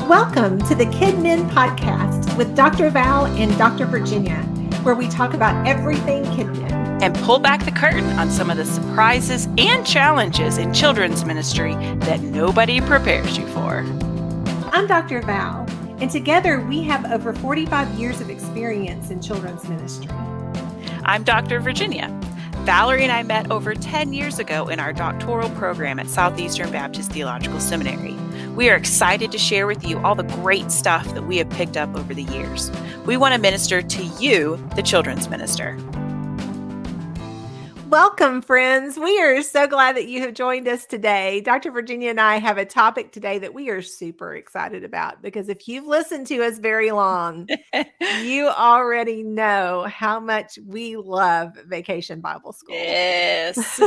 Welcome to the KidMin podcast with Dr. Val and Dr. Virginia, where we talk about everything KidMin and pull back the curtain on some of the surprises and challenges in children's ministry that nobody prepares you for. I'm Dr. Val, and together we have over 45 years of experience in children's ministry. I'm Dr. Virginia. Valerie and I met over 10 years ago in our doctoral program at Southeastern Baptist Theological Seminary. We are excited to share with you all the great stuff that we have picked up over the years. We want to minister to you, the children's minister. Welcome, friends. We are so glad that you have joined us today. Dr. Virginia and I have a topic today that we are super excited about because if you've listened to us very long, you already know how much we love Vacation Bible School. Yes.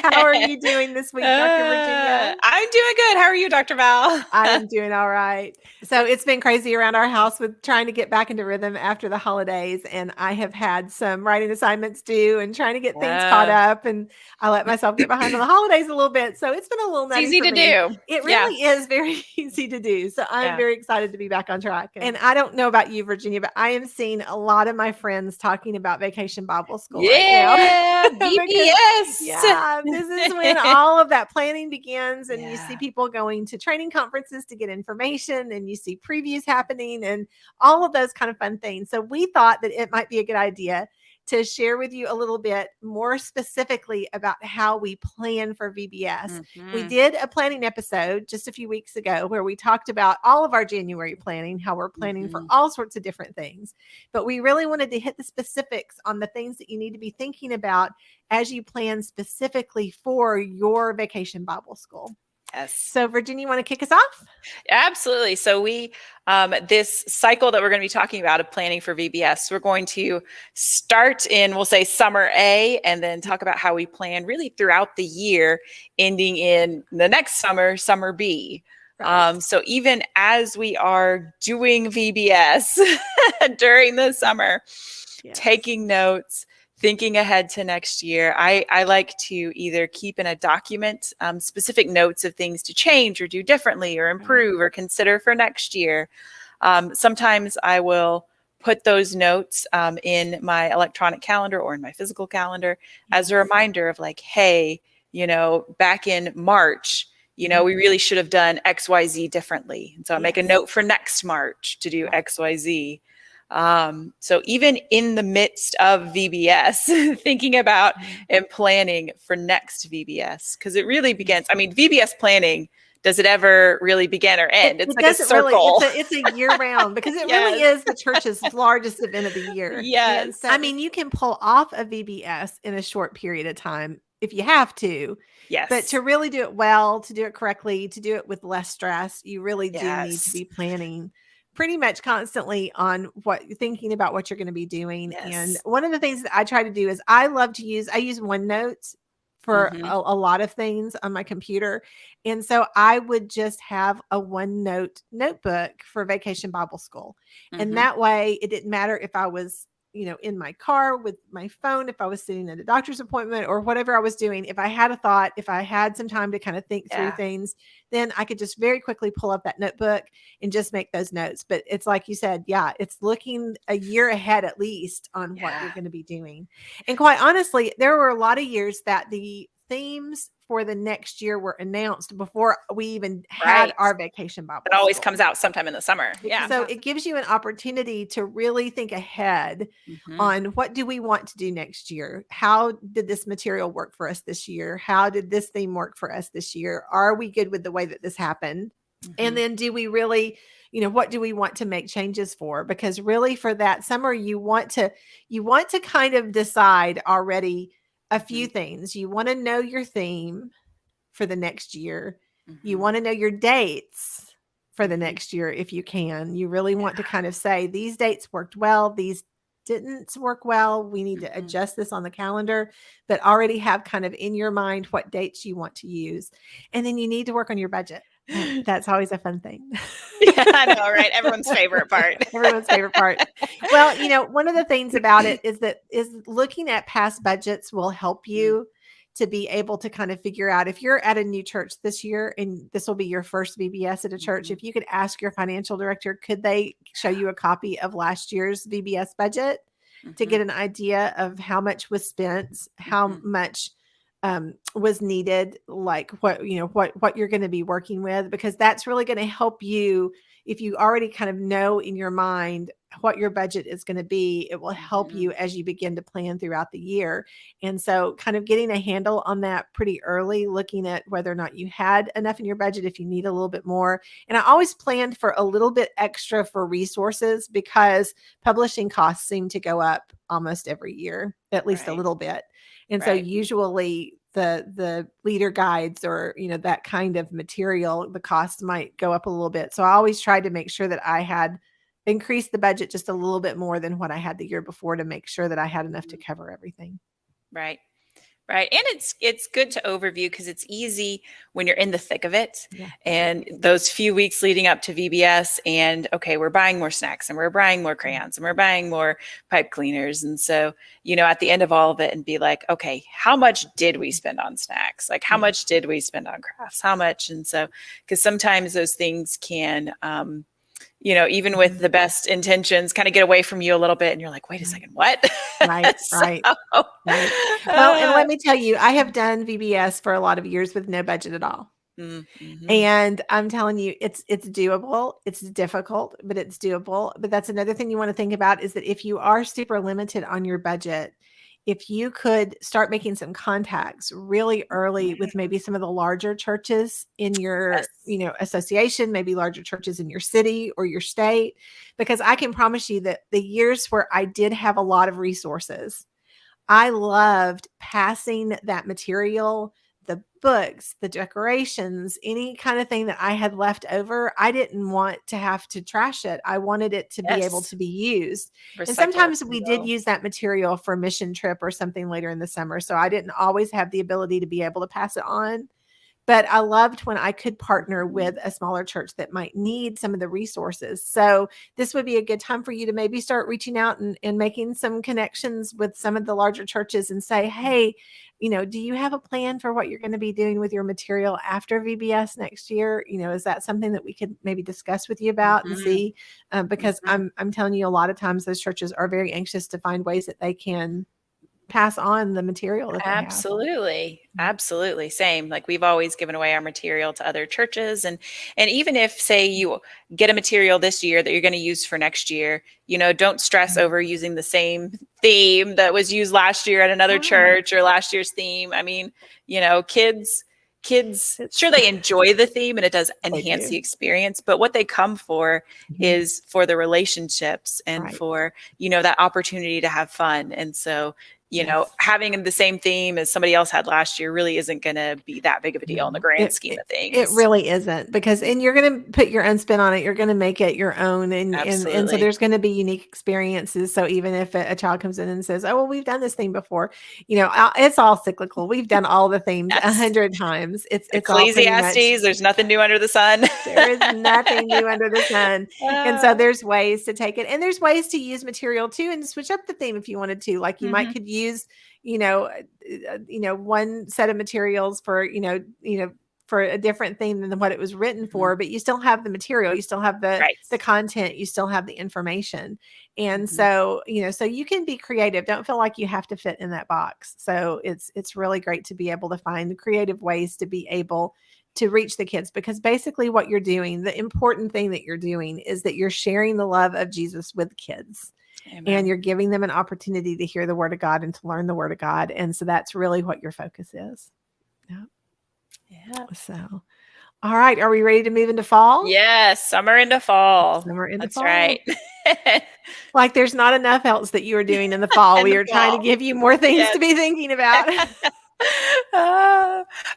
How are you doing this week, Dr. Virginia? I'm doing good. How are you, Dr. Val? I'm doing all right. So it's been crazy around our house with trying to get back into rhythm after the holidays. And I have had some writing assignments due and trying to get things caught up. And I let myself get behind on the holidays a little bit. So it's been a little nutty. It's easy to do. It really is very easy to do. So I'm very excited to be back on track. And I don't know about you, Virginia, but I am seeing a lot of my friends talking about Vacation Bible School right now. VBS. This is when all of that planning begins and you see people going to training conferences to get information and you see previews happening and all of those kind of fun things. So we thought that it might be a good idea to share with you a little bit more specifically about how we plan for VBS. We did a planning episode just a few weeks ago where we talked about all of our January planning, how we're planning for all sorts of different things. But we really wanted to hit the specifics on the things that you need to be thinking about as you plan specifically for your Vacation Bible School. Yes. So Virginia, you want to kick us off? Absolutely. So we, this cycle that we're going to be talking about of planning for VBS, we're going to start in, we'll say summer A, and then talk about how we plan really throughout the year, ending in the next summer, summer B. Right. So even as we are doing VBS during the summer, taking notes, thinking ahead to next year, I like to either keep in a document specific notes of things to change or do differently or improve or consider for next year. Sometimes I will put those notes in my electronic calendar or in my physical calendar as a reminder of like, hey, back in March, we really should have done XYZ differently. And so I make a note for next March to do XYZ. So even in the midst of VBS, thinking about and planning for next VBS, because it really begins. I mean, VBS planning, does it ever really begin or end? It's like a circle. Really, it's a year round because it really is the church's largest event of the year. Yes. So, I mean, you can pull off a VBS in a short period of time if you have to. Yes. But to really do it well, to do it correctly, to do it with less stress, you really do need to be planning pretty much constantly on thinking about what you're going to be doing. Yes. And one of the things that I try to do is I use OneNote for a lot of things on my computer. And so I would just have a OneNote notebook for Vacation Bible School. And that way it didn't matter if I was in my car with my phone, if I was sitting at a doctor's appointment or whatever I was doing, if I had a thought, if I had some time to kind of think through things, then I could just very quickly pull up that notebook and just make those notes. But it's like you said, it's looking a year ahead at least on what you're going to be doing. And quite honestly, there were a lot of years that the themes for the next year were announced before we even had our Vacation Bible It always comes out sometime in the summer. Yeah. So it gives you an opportunity to really think ahead on what do we want to do next year? How did this material work for us this year? How did this theme work for us this year? Are we good with the way that this happened? And then do we really, what do we want to make changes for? Because really for that summer, you want to kind of decide already a few things. You want to know your theme for the next year. You want to know your dates for the next year if you can. You really want to kind of say these dates worked well, these didn't work well. We need to adjust this on the calendar, but already have kind of in your mind what dates you want to use. And then you need to work on your budget. That's always a fun thing. Yeah, I know, right? Everyone's favorite part. Everyone's favorite part. Well, one of the things about it is looking at past budgets will help you to be able to kind of figure out if you're at a new church this year and this will be your first VBS at a church, if you could ask your financial director, could they show you a copy of last year's VBS budget to get an idea of how much was spent, how much was needed, like what you're going to be working with, because that's really going to help you. If you already kind of know in your mind what your budget is going to be, it will help you as you begin to plan throughout the year. And so kind of getting a handle on that pretty early, looking at whether or not you had enough in your budget, if you need a little bit more. And I always planned for a little bit extra for resources, because publishing costs seem to go up almost every year, at least a little bit. And so usually the leader guides or, that kind of material, the cost might go up a little bit. So I always tried to make sure that I had increased the budget just a little bit more than what I had the year before, to make sure that I had enough to cover everything. Right. Right. And it's good to overview, because it's easy when you're in the thick of it, and those few weeks leading up to VBS, and okay, we're buying more snacks, and we're buying more crayons, and we're buying more pipe cleaners. And so, at the end of all of it, and be like, okay, how much did we spend on snacks? Like, how much did we spend on crafts? How much? And so, because sometimes those things can, even with the best intentions, kind of get away from you a little bit, and you're like, wait a second, what? Right. Well, and let me tell you, I have done VBS for a lot of years with no budget at all. And I'm telling you, it's doable. It's difficult, but it's doable. But that's another thing you want to think about, is that if you are super limited on your budget, if you could start making some contacts really early with maybe some of the larger churches in your, association, maybe larger churches in your city or your state, because I can promise you that the years where I did have a lot of resources, I loved passing that material, the books, the decorations, any kind of thing that I had left over. I didn't want to have to trash it. I wanted it to be able to be used. And sometimes we did use that material for a mission trip or something later in the summer. So I didn't always have the ability to be able to pass it on. But I loved when I could partner with a smaller church that might need some of the resources. So this would be a good time for you to maybe start reaching out and making some connections with some of the larger churches and say, hey, do you have a plan for what you're going to be doing with your material after VBS next year? Is that something that we could maybe discuss with you about and see? Because I'm telling you, a lot of times those churches are very anxious to find ways that they can pass on the material that they have. Absolutely. Same. Like, we've always given away our material to other churches. And even if, say, you get a material this year that you're going to use for next year, don't stress over using the same theme that was used last year at another church, or last year's theme. I mean, kids, sure, they enjoy the theme and it does enhance the experience, but what they come for is for the relationships and for, that opportunity to have fun. And so, having the same theme as somebody else had last year really isn't going to be that big of a deal in the grand scheme of things. It really isn't, because, and you're going to put your own spin on it. You're going to make it your own. And so there's going to be unique experiences. So even if a child comes in and says, oh, well, we've done this theme before, it's all cyclical. We've done all the themes 100 times. It's Ecclesiastes. There's nothing new under the sun. There is nothing new under the sun. And so there's ways to take it, and there's ways to use material too, and switch up the theme if you wanted to. Like, you might could use, one set of materials for, for a different theme than what it was written for, but you still have the material, you still have the content, you still have the information. And so, so you can be creative. Don't feel like you have to fit in that box. So it's really great to be able to find creative ways to be able to reach the kids, because basically what you're doing, the important thing that you're doing, is that you're sharing the love of Jesus with kids. Amen. And you're giving them an opportunity to hear the word of God and to learn the word of God. And so that's really what your focus is. Yeah. So, all right. Are we ready to move into fall? Yes. Summer into fall. That's fall. Right. Like, there's not enough else that you are doing in the fall. We are trying to give you more things to be thinking about.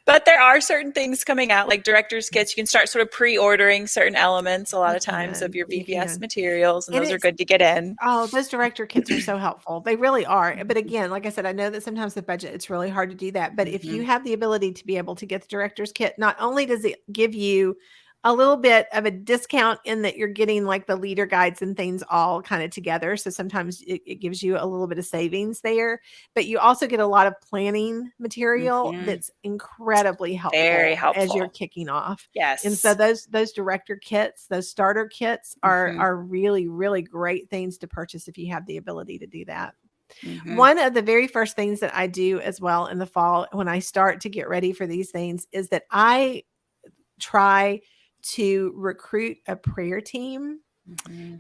But there are certain things coming out, like director's kits. You can start sort of pre-ordering certain elements a lot of times of your VBS materials, and those are good to get in. Oh, those director kits are so helpful. They really are. But again, like I said, I know that sometimes the budget, it's really hard to do that. But if you have the ability to be able to get the director's kit, not only does it give you a little bit of a discount in that you're getting like the leader guides and things all kind of together. So sometimes it gives you a little bit of savings there, but you also get a lot of planning material that's incredibly Very helpful as you're helpful. kicking off. And so Yes. those director kits, those starter kits are really, really great things to purchase if you have the ability to do that. One of the very first things that I do as well in the fall when I start to get ready for these things is that I try to recruit a prayer team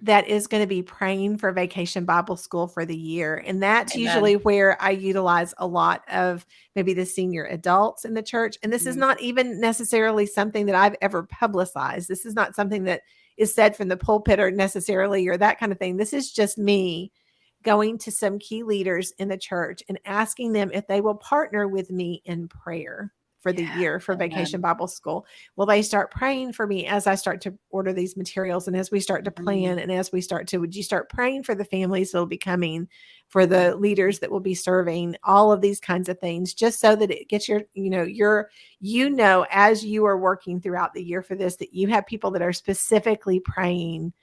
that is going to be praying for Vacation Bible School for the year. And that's usually where I utilize a lot of maybe the senior adults in the church. And this is not even necessarily something that I've ever publicized. This is not something that is said from the pulpit or necessarily or that kind of thing. This is just me going to some key leaders in the church and asking them if they will partner with me in prayer for the year for Vacation Bible School. Will they start praying for me as I start to order these materials and as we start to plan and as we start to, would you start praying for the families that will be coming, for the leaders that will be serving, all of these kinds of things, just so that it gets as you are working throughout the year for this, that you have people that are specifically praying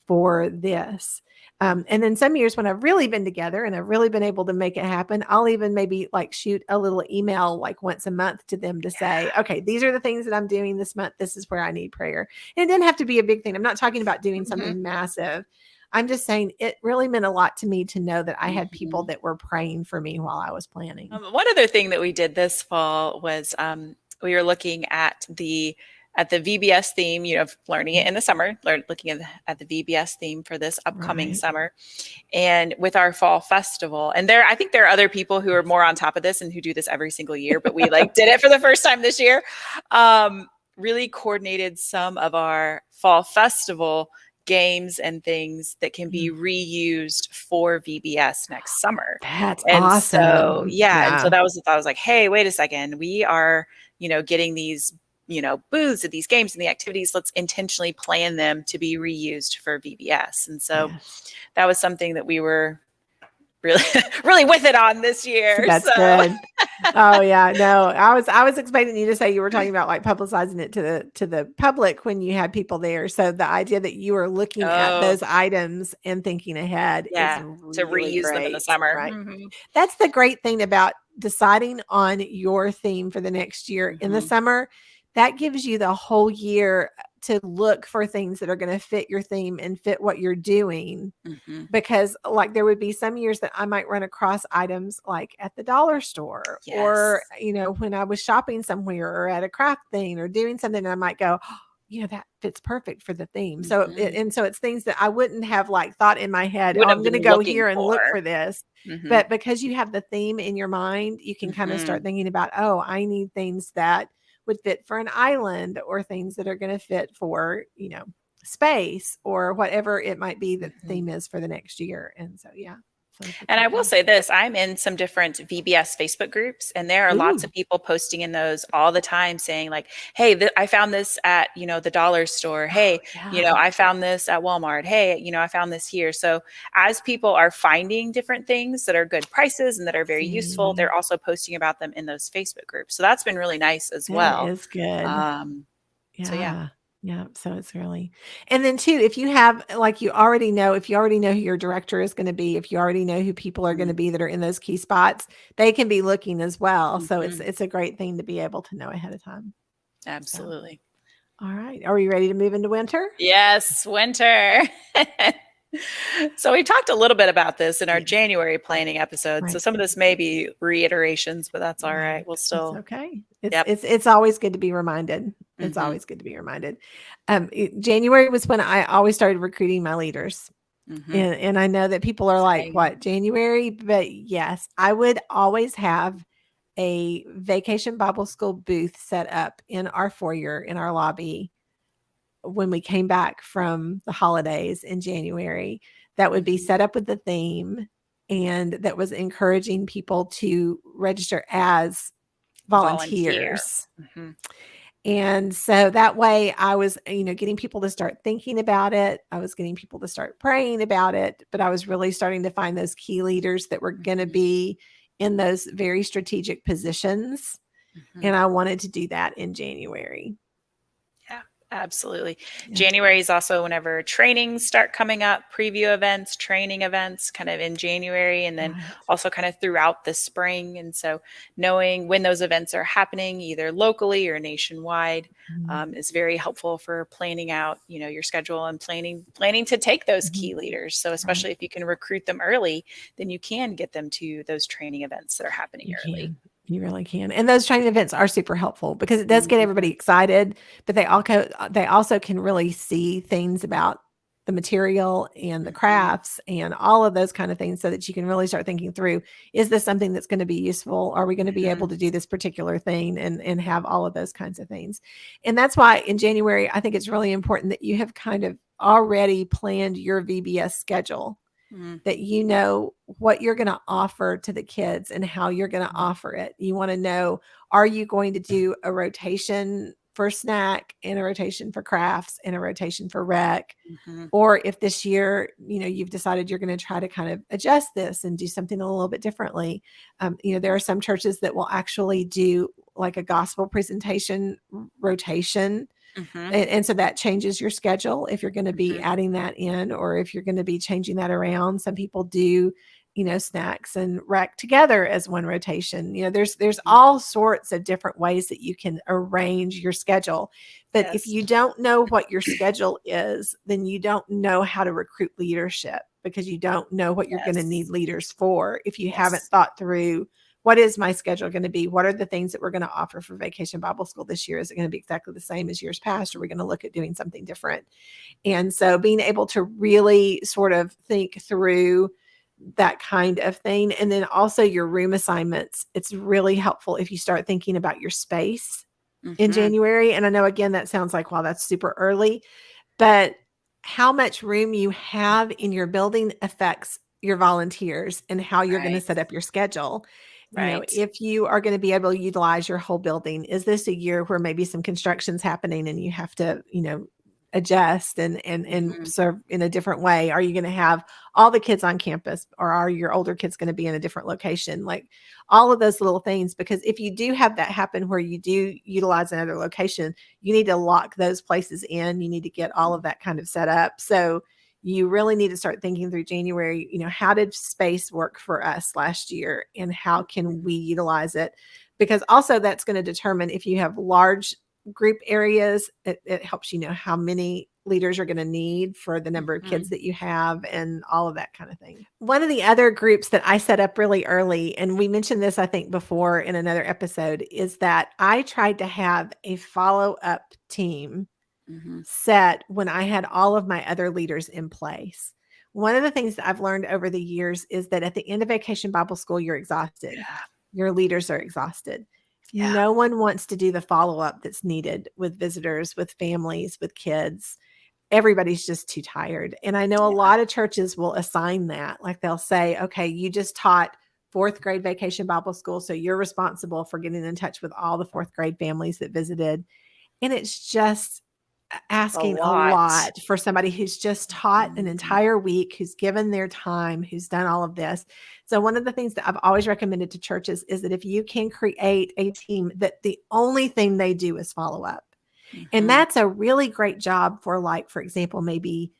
for this. And then some years when I've really been together and I've really been able to make it happen, I'll even maybe like shoot a little email like once a month to them to say, okay, these are the things that I'm doing this month. This is where I need prayer. And it didn't have to be a big thing. I'm not talking about doing something massive. I'm just saying it really meant a lot to me to know that I had people that were praying for me while I was planning. One other thing that we did this fall was we were looking at the VBS theme, learning it in the summer, looking at the VBS theme for this upcoming summer, and with our fall festival. And I think there are other people who are more on top of this and who do this every single year, but we did it for the first time this year. Really coordinated some of our fall festival games and things that can be reused for VBS next summer. That's awesome. So, and so that was the thought. I was like, hey, wait a second. We are, getting these, booths of these games and the activities. Let's intentionally plan them to be reused for VBS. And so that was something that we were really, really with it on this year. That's good. Oh yeah, no, I was expecting you to say you were talking about like publicizing it to the public when you had people there. So the idea that you were looking at those items and thinking ahead is really to reuse great, them in the summer. Right? That's the great thing about deciding on your theme for the next year in the summer. That gives you the whole year to look for things that are going to fit your theme and fit what you're doing. Because like there would be some years that I might run across items like at the dollar store or, when I was shopping somewhere or at a craft thing or doing something, I might go, that fits perfect for the theme. So, so it's things that I wouldn't have like thought in my head, I'm going to go here and look for this. But because you have the theme in your mind, you can kind of start thinking about, I need things that would fit for an island or things that are going to fit for, space or whatever it might be that the theme is for the next year. And so, And I will say this, I'm in some different VBS Facebook groups, and there are lots of people posting in those all the time saying like, hey, I found this at, the dollar store. Hey, I found this at Walmart. Hey, I found this here. So as people are finding different things that are good prices and that are very useful, they're also posting about them in those Facebook groups. So that's been really nice as well. That is good. So yeah. So it's really, and then too, if you have, like, if you already know who your director is going to be, if you already know who people are going to be that are in those key spots, they can be looking as well. So it's a great thing to be able to know ahead of time. Absolutely. So, all right. Are we ready to move into winter? Yes. Winter. So we talked a little bit about this in our January planning episode. Right. So some of this may be reiterations, but that's all right. We'll still. It's okay. It's always good to be reminded. It's always good to be reminded. January was when I always started recruiting my leaders. And I know that people are like, what, January? But yes, I would always have a Vacation Bible School booth set up in our foyer, in our lobby, when we came back from the holidays in January. That would be set up with the theme, and that was encouraging people to register as volunteers. And so that way I was, getting people to start thinking about it. I was getting people to start praying about it, but I was really starting to find those key leaders that were going to be in those very strategic positions. And I wanted to do that in January. Yeah, Absolutely. Yeah. January is also whenever trainings start coming up, preview events, training events kind of in January, and then Right. also kind of throughout the spring. And so knowing when those events are happening, either locally or nationwide, is very helpful for planning out, your schedule and planning to take those key leaders. So Right. especially if you can recruit them early, then you can get them to those training events that are happening You early. can. You really can. And those training events are super helpful because it does get everybody Mhm. excited, but they also can really see things about the material and the Mhm. crafts and all of those kind of things so that you can really start thinking through, is this something that's going to be useful? Are we going to be able Mhm. to do this particular thing and have all of those kinds of things? And that's why in January, I think it's really important that you have kind of already planned your VBS schedule, that you know what you're going to offer to the kids and how you're going to offer it. You want to know, are you going to do a rotation for snack and a rotation for crafts and a rotation for rec? Mhm. Or if this year, you've decided you're going to try to kind of adjust this and do something a little bit differently. There are some churches that will actually do like a gospel presentation rotation, Mhm. and so that changes your schedule if you're going to be Mhm. adding that in or if you're going to be changing that around. Some people do, snacks and rec together as one rotation. There's Mhm. all sorts of different ways that you can arrange your schedule. But if Yes. you don't know what your schedule is, then you don't know how to recruit leadership because you don't know what you're going to need Yes. leaders for if you haven't Yes. thought through, what is my schedule going to be? What are the things that we're going to offer for Vacation Bible School this year? Is it going to be exactly the same as years past? Or are we going to look at doing something different? And so being able to really sort of think through that kind of thing. And then also your room assignments. It's really helpful if you start thinking about your space in Mhm. January. And I know, again, that sounds like, wow, that's super early, but how much room you have in your building affects your volunteers and how you're going to Right. set up your schedule. Right. If you are going to be able to utilize your whole building, is this a year where maybe some construction's happening and you have to, adjust and Mhm. serve in a different way? Are you going to have all the kids on campus, or are your older kids going to be in a different location? Like all of those little things, because if you do have that happen where you do utilize another location, you need to lock those places in. You need to get all of that kind of set up. So you really need to start thinking through January, how did space work for us last year and how can we utilize it? Because also that's going to determine if you have large group areas, it helps you know how many leaders you're going to need for the number of kids Mhm. that you have and all of that kind of thing. One of the other groups that I set up really early, and we mentioned this, I think, before in another episode, is that I tried to have a follow-up team Mhm. set when I had all of my other leaders in place. One of the things that I've learned over the years is that at the end of Vacation Bible School, you're exhausted. Yeah. Your leaders are exhausted. Yeah. No one wants to do the follow up that's needed with visitors, with families, with kids. Everybody's just too tired. And I know a Yeah. lot of churches will assign that. Like they'll say, okay, you just taught fourth grade Vacation Bible School, so you're responsible for getting in touch with all the fourth grade families that visited. And it's just A asking a lot. lot for somebody who's just taught an Mhm. entire week, who's given their time, who's done all of this. So one of the things that I've always recommended to churches is that if you can create a team that the only thing they do is follow up. And Mhm. that's a really great job for, like, for example, maybe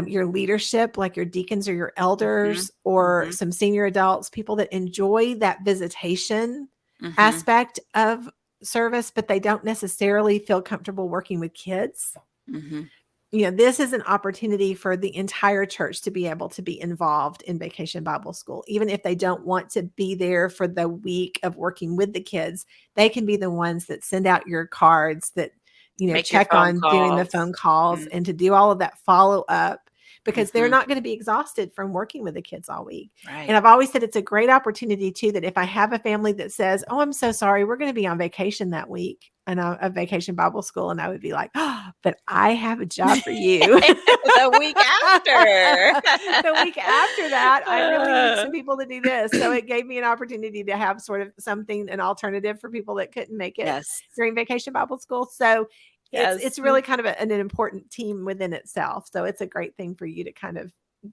your leadership, like your deacons or your Mhm. elders or Mhm. some senior adults, people that enjoy that visitation Mhm. aspect of service, but they don't necessarily feel comfortable working with kids. Mhm. This is an opportunity for the entire church to be able to be involved in Vacation Bible School. Even if they don't want to be there for the week of working with the kids, they can be the ones that send out your cards, that, Make your check phone on doing the calls. phone calls Mhm. and to do all of that follow up, because they're Mhm. not going to be exhausted from working with the kids all week. And Right. I've always said it's a great opportunity too, that if I have a family that says, "Oh, I'm so sorry, we're going to be on vacation that week," and a Vacation Bible School, and I would be like, "Oh, but I have a job for you." The week after. The week after that, I really need Uh, some people to do this. So it gave me an opportunity to have sort of something, an alternative for people that couldn't make it Yes. during Vacation Bible School. So it's Yes. really kind of an important team within itself. So it's a great thing for you to kind of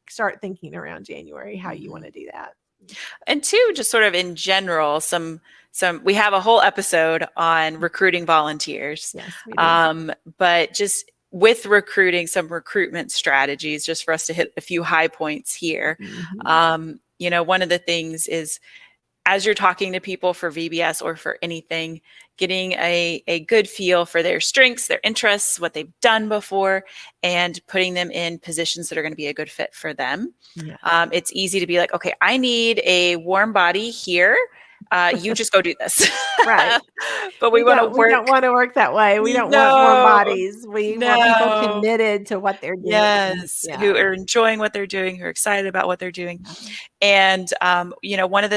start thinking around January how you want Mhm. to do that. And two, just sort of in general, some we have a whole episode on recruiting volunteers. Yes, we do. But just with recruiting, some recruitment strategies, just for us to hit a few high points here. One of the things is, as you're talking to people for VBS or for anything, getting a good feel for their strengths, their interests, what they've done before, and putting them in positions that are going to be a good fit for them. Yeah. It's easy to be like, okay, I need a warm body here. You just go do this. Right. But we don't want to work that way. We don't want warm bodies. We want people committed to what they're doing. Yes. Who are enjoying what they're doing, who are excited about what they're doing. And, one of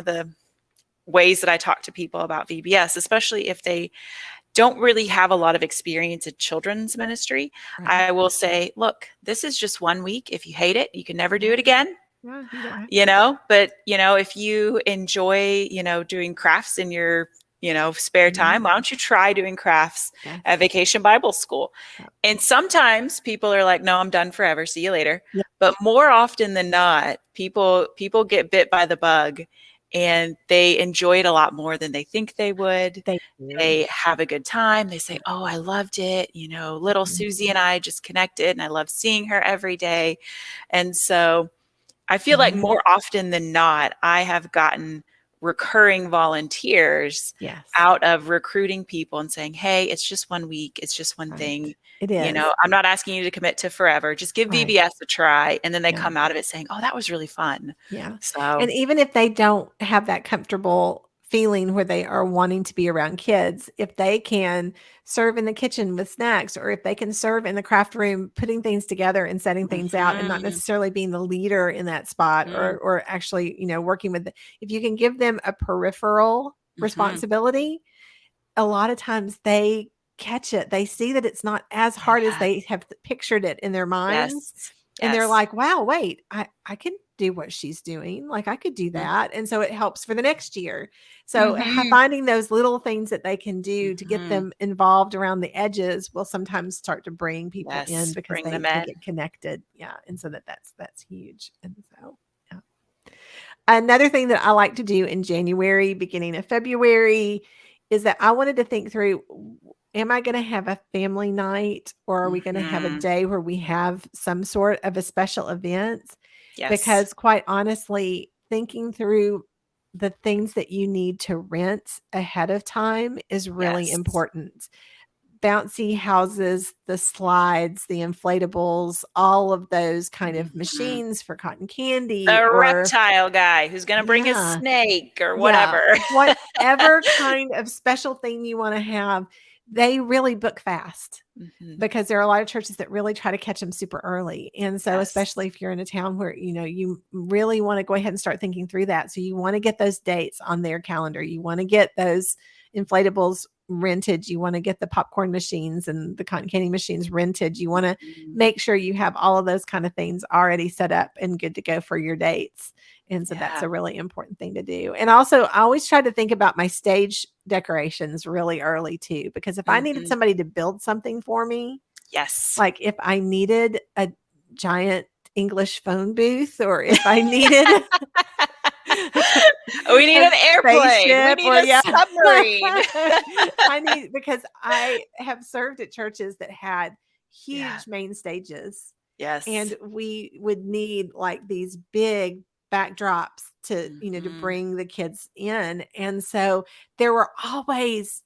the ways that I talk to people about VBS, especially if they don't really have a lot of experience in children's ministry, I will say, look, this is just 1 week. If you hate it, you can never do it again. Yeah, you don't have But, if you enjoy, doing crafts in your, spare time, why don't you try doing crafts at Vacation Bible School? And sometimes people are like, no, I'm done forever. See you later. But more often than not, people get bit by the bug and they enjoy it a lot more than they think they would. They have a good time. They say, oh, I loved it. Little Susie and I just connected and I love seeing her every day. And so I feel like more often than not, I have gotten recurring volunteers out of recruiting people and saying, hey, it's just 1 week. It's just one thing. It is. I'm not asking you to commit to forever. Just give VBS a try. And then they come out of it saying, oh, that was really fun. Yeah. So, and even if they don't have that comfortable feeling where they are wanting to be around kids, if they can serve in the kitchen with snacks, or if they can serve in the craft room, putting things together and setting things out, and not necessarily being the leader in that spot, or actually, working with if you can give them a peripheral responsibility, a lot of times they catch it. They see that it's not as hard as they have pictured it in their minds. And they're like, wow, wait, I can do what she's doing. Like, I could do that. And so it helps for the next year. So finding those little things that they can do to get them involved around the edges will sometimes start to bring people in, because they get connected. Yeah. And so that's huge. And so, another thing that I like to do in January, beginning of February, is that I wanted to think through, am I going to have a family night, or are we going to have a day where we have some sort of a special event? Because quite honestly, thinking through the things that you need to rent ahead of time is really important. Bouncy houses, the slides, the inflatables, all of those kind of machines for cotton candy. The reptile guy who's going to bring a snake or whatever. Whatever kind of special thing you want to have, they really book fast, because there are a lot of churches that really try to catch them super early. And so especially if you're in a town where, you really want to go ahead and start thinking through that. So you want to get those dates on their calendar. You want to get those inflatables rented. You want to get the popcorn machines and the cotton candy machines rented. You want to make sure you have all of those kind of things already set up and good to go for your dates. And so that's a really important thing to do. And also, I always try to think about my stage decorations really early too, because if I needed somebody to build something for me, like if I needed a giant English phone booth, or if I needed we need an airplane, we need a submarine. Because I have served at churches that had huge main stages. And we would need like these big backdrops to, to bring the kids in. And so there were always,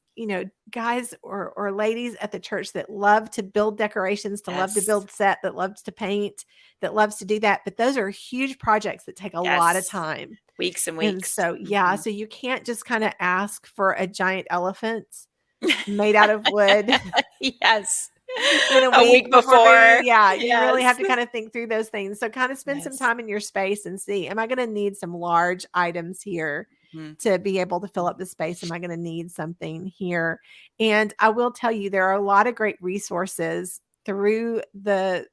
guys or ladies at the church that love to build decorations, to love to build set, that loves to paint, that loves to do that. But those are huge projects that take a lot of time. Weeks and weeks. And so, so you can't just kind of ask for a giant elephant made out of wood. In a week before. You really have to kind of think through those things. So kind of spend some time in your space and see, am I going to need some large items here to be able to fill up the space? Am I going to need something here? And I will tell you, there are a lot of great resources through the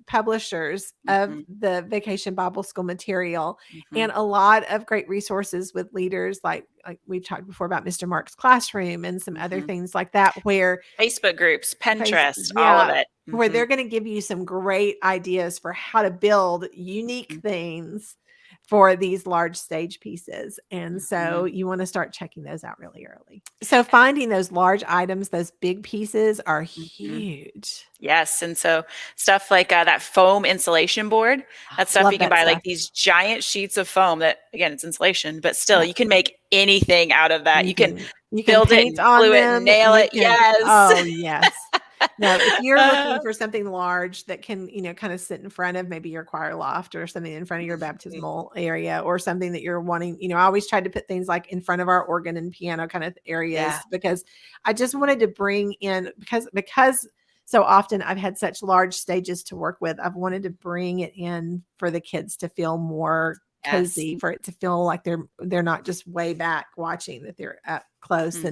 publishers of the Vacation Bible School material, and a lot of great resources with leaders like we've talked before about Mr. Mark's classroom and some other things like that, where Facebook groups, Pinterest, all of it, where they're going to give you some great ideas for how to build unique things for these large stage pieces. And so you want to start checking those out really early. So finding those large items, those big pieces are huge. Yes. And so stuff like that foam insulation board, that stuff you can buy, like these giant sheets of foam that, again, it's insulation, but still you can make anything out of that. You can build it and glue it and nail it. Yes. Oh, yes. Now, if you're looking for something large that can, kind of sit in front of maybe your choir loft or something in front of your baptismal area or something that you're wanting, I always tried to put things like in front of our organ and piano kind of areas because I just wanted to bring in, because so often I've had such large stages to work with. I've wanted to bring it in for the kids to feel more cozy, for it to feel like they're not just way back watching, that they're up close.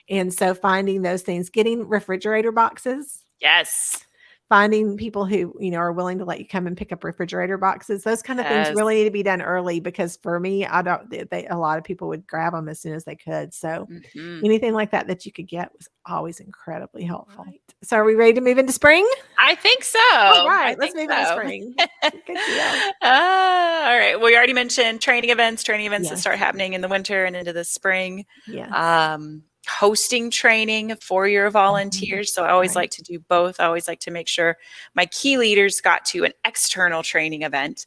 And so finding those things, getting refrigerator boxes. Yes. Finding people who, are willing to let you come and pick up refrigerator boxes. Those kind of things really need to be done early, because for me, a lot of people would grab them as soon as they could. So anything like that you could get was always incredibly helpful. Right. So are we ready to move into spring? I think so. All right. Let's move into spring. Good deal. All right. Well, you already mentioned training events that start happening in the winter and into the spring. Yes. Hosting training for your volunteers. So I always like to do both. I always like to make sure my key leaders got to an external training event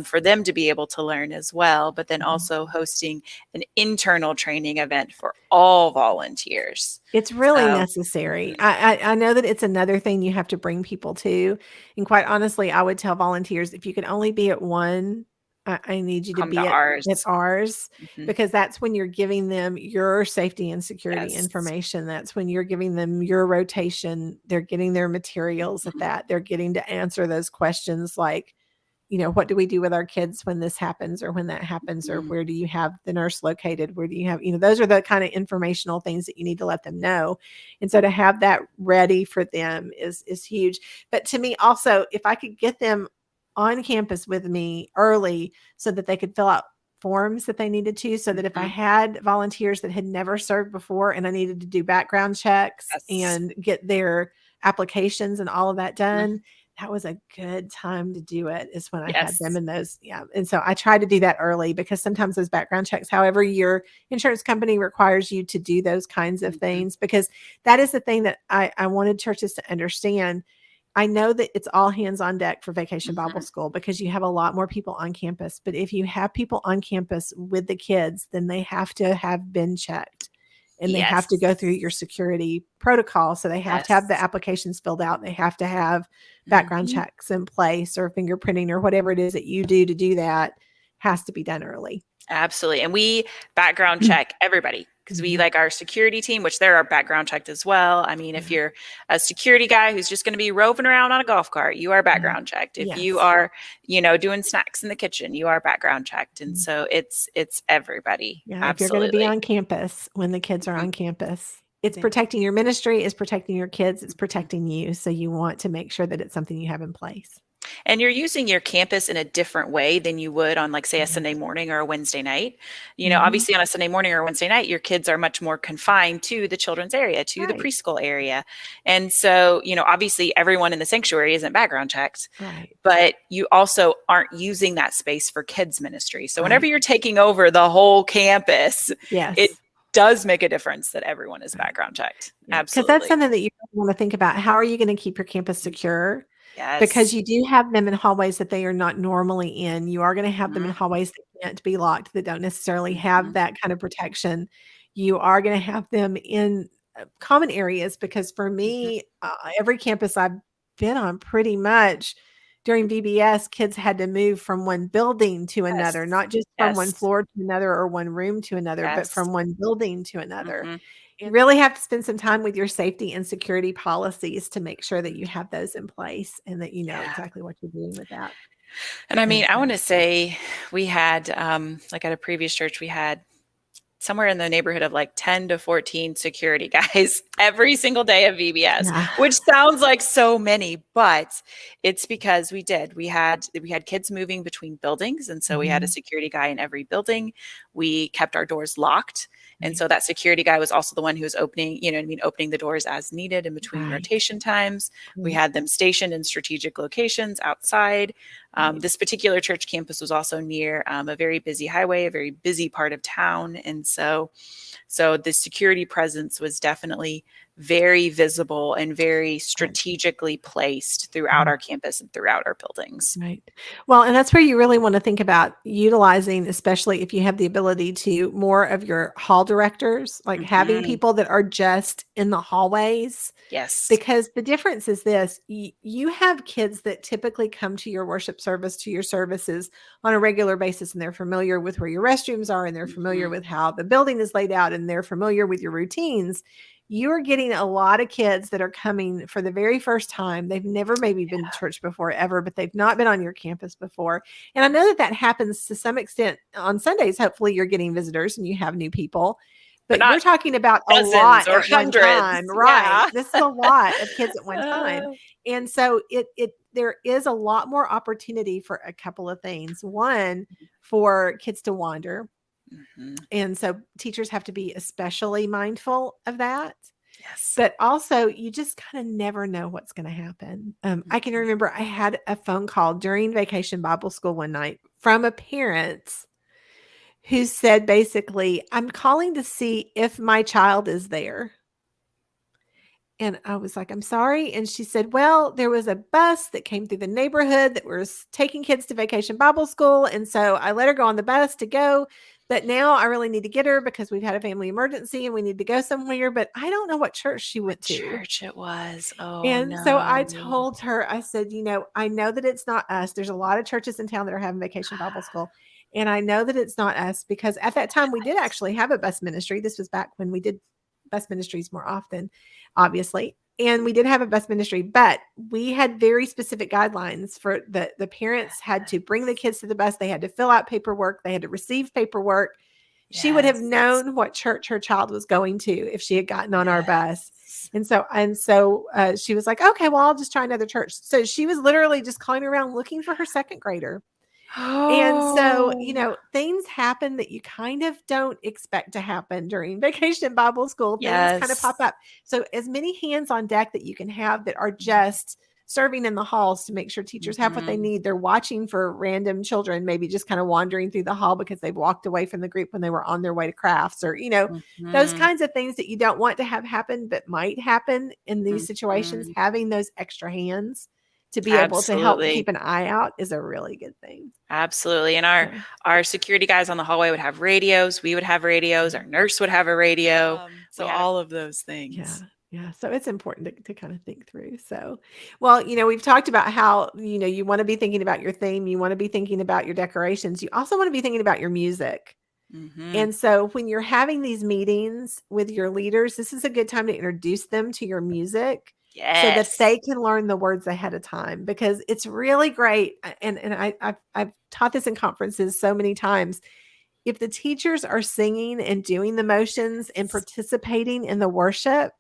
for them to be able to learn as well, but then also hosting an internal training event for all volunteers. It's really necessary. I know that it's another thing you have to bring people to. And quite honestly, I would tell volunteers, if you can only be at one, I need you to be at ours, because that's when you're giving them your safety and security information. That's when you're giving them your rotation. They're getting their materials at that. They're getting to answer those questions like, what do we do with our kids when this happens or when that happens, or where do you have the nurse located? Where do you have, those are the kind of informational things that you need to let them know. And so to have that ready for them is huge. But to me also, if I could get them on campus with me early so that they could fill out forms that they needed to, so that if I had volunteers that had never served before and I needed to do background checks and get their applications and all of that done, that was a good time to do it, is when I had them in those. Yeah. And so I try to do that early, because sometimes those background checks, however, your insurance company requires you to do those kinds of things, because that is the thing that I wanted churches to understand. I know that it's all hands on deck for Vacation Bible School, because you have a lot more people on campus. But if you have people on campus with the kids, then they have to have been checked, and they have to go through your security protocol. So they have to have the applications filled out. They have to have background checks in place, or fingerprinting, or whatever it is that you do to do that has to be done early. Absolutely. And we background check everybody, because we like our security team, which they're our background checked as well. I mean, if you're a security guy who's just going to be roving around on a golf cart, you are background checked. If you are, doing snacks in the kitchen, you are background checked. And so it's everybody. Yeah. Absolutely. If you're going to be on campus when the kids are on campus, it's protecting your ministry, it's protecting your kids, it's protecting you. So you want to make sure that it's something you have in place. And you're using your campus in a different way than you would on, like, say, a Sunday morning or a Wednesday night. Obviously on a Sunday morning or a Wednesday night, your kids are much more confined to the children's area, to the preschool area. And so, obviously everyone in the sanctuary isn't background checked, but you also aren't using that space for kids ministry. So whenever you're taking over the whole campus, it does make a difference that everyone is background checked. Absolutely. Because that's something that you want to think about. How are you going to keep your campus secure? Yes. Because you do have them in hallways that they are not normally in. You are going to have them in hallways that can't be locked, that don't necessarily have that kind of protection. You are going to have them in common areas, because for me, every campus I've been on, pretty much during VBS, kids had to move from one building to another, not just from one floor to another or one room to another, but from one building to another. You really have to spend some time with your safety and security policies to make sure that you have those in place and that you know exactly what you're doing with that. And I mean, I want to say we had, like at a previous church, we had somewhere in the neighborhood of like 10 to 14 security guys every single day of VBS, which sounds like so many, but it's because we had kids moving between buildings. And so we had a security guy in every building. We kept our doors locked. And so that security guy was also the one who was opening, opening the doors as needed in between rotation times. We had them stationed in strategic locations outside. This particular church campus was also near a very busy highway, a very busy part of town. And so the security presence was definitely very visible and very strategically placed throughout our campus and throughout our buildings. Right. Well, and that's where you really want to think about utilizing, especially if you have the ability to, more of your hall directors, like having people that are just in the hallways. Yes. Because the difference is this, you have kids that typically come to your worship service, to your services on a regular basis, and they're familiar with where your restrooms are, and they're familiar with how the building is laid out, and they're familiar with your routines. You're getting a lot of kids that are coming for the very first time. They've never maybe been to church before ever, but they've not been on your campus before. And I know that happens to some extent on Sundays. Hopefully you're getting visitors and you have new people. But you're talking about a lot or at one time, right? Yeah. This is a lot of kids at one time. And so there is a lot more opportunity for a couple of things. One, for kids to wander. And so teachers have to be especially mindful of that. Yes. But also, you just kind of never know what's going to happen. I can remember I had a phone call during Vacation Bible School one night from a parent who said, basically, I'm calling to see if my child is there. And I was like, I'm sorry. And she said, well, there was a bus that came through the neighborhood that was taking kids to Vacation Bible School. And so I let her go on the bus to go. But now I really need to get her because we've had a family emergency and we need to go somewhere. But I don't know what church she went to. Church it was. Oh, and so I told her, I said, I know that it's not us. There's a lot of churches in town that are having Vacation Bible School. And I know that it's not us because at that time we did actually have a bus ministry. This was back when we did bus ministries more often, obviously. And we did have a bus ministry, but we had very specific guidelines for the parents had to bring the kids to the bus. They had to fill out paperwork. They had to receive paperwork. Yes. She would have known what church her child was going to if she had gotten on our bus. And so she was like, okay, well, I'll just try another church. So she was literally just calling around looking for her second grader. And so, things happen that you kind of don't expect to happen during Vacation Bible School. Things kind of pop up. So as many hands on deck that you can have that are just serving in the halls to make sure teachers have what they need. They're watching for random children, maybe just kind of wandering through the hall because they've walked away from the group when they were on their way to crafts or, those kinds of things that you don't want to have happen, but might happen in these situations. Having those extra hands to be able to help keep an eye out is a really good thing. Absolutely. And our security guys on the hallway would have radios. We would have radios. Our nurse would have a radio. So all of those things. Yeah. So it's important to kind of think through. So, well, we've talked about how, you want to be thinking about your theme. You want to be thinking about your decorations. You also want to be thinking about your music. And so when you're having these meetings with your leaders, this is a good time to introduce them to your music. Yes. So that they can learn the words ahead of time, because it's really great. And I've taught this in conferences so many times. If the teachers are singing and doing the motions and participating in the worship,